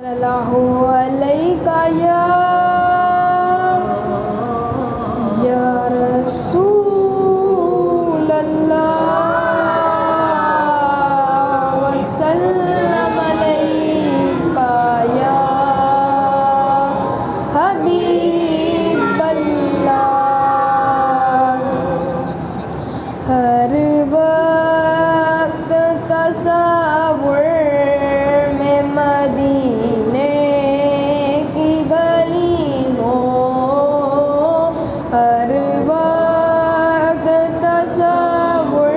اللہ علیکہ یا رسول اللہ وسلم علیکہ یا حبیب اللہ۔ ہر وقت تصور میں مدینے کی گلی ہو، ہر وقت تصور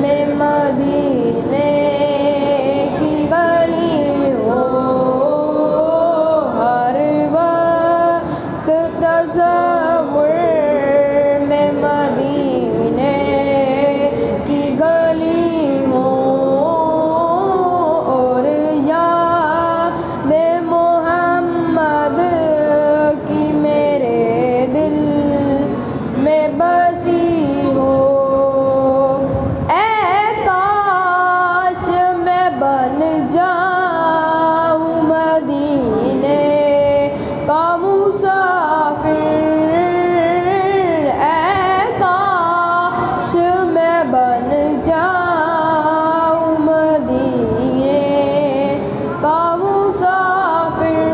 میں مدینے کی گلی ہو، ہر وقت تصور میں مدینے کی گلی ہو، اور یاد محمد کی میرے دل میں بسی ہو۔ اے کاش میں بن جاؤں مدینے کا مسافر، اے کاش میں بن جاؤں مدینے کا مسافر،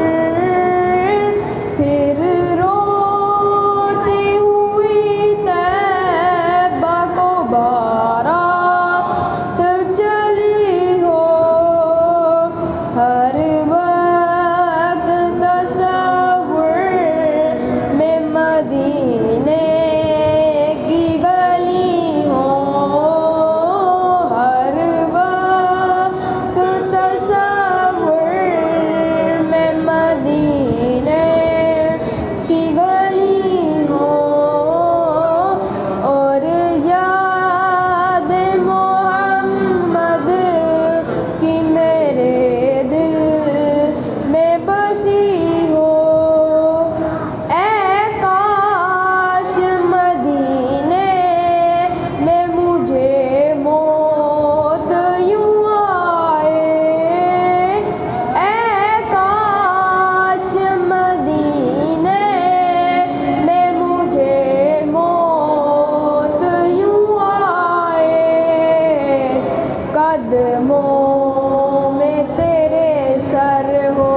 پھر روتی ہوئی طیبہ کو بارات چلی ہو، ہر وقت تصور میں مدینے کی گلی ہو، ہر وقت تصور میں مدینے کی گلی ہو، اور یاد محمد کی میرے دل میں بسی ہو۔ اے کاش مدینے میں مجھے موت یوں آئے، اے کاش مدینے میں مجھے موت یوں آئے، قدموں میں تیرے سر ہو،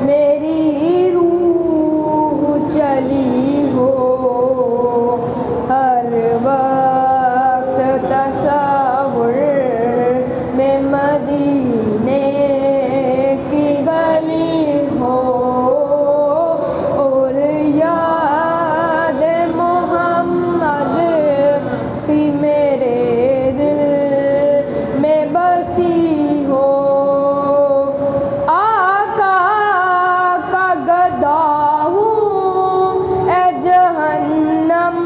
میری روح چلی ہو، ہر وقت تصور میں مدینے کی گلی ہو، اور یاد محمد بھی میرے دل میں بسی ہو۔ آقا کا گدا ہوں اے جہنم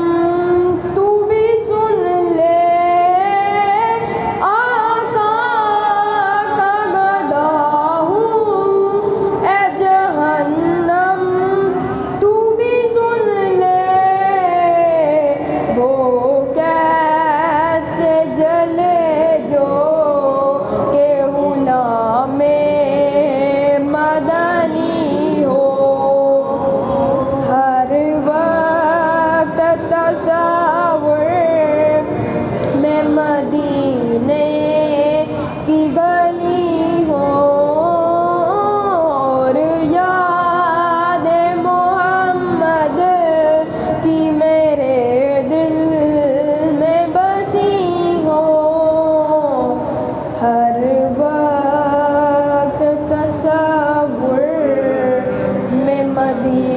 تو بھی سن لے، آقا کا گدا ہوں اے جہنم تو بھی سن لے، وہ کیسے جلے جو کہ غلام مدنی ہو، ہر وقت تصور میں مدینے کی گلی ہو، اور یاد محمد کی میرے دل میں بسی ہو، ہر وقت تصور میں مدینے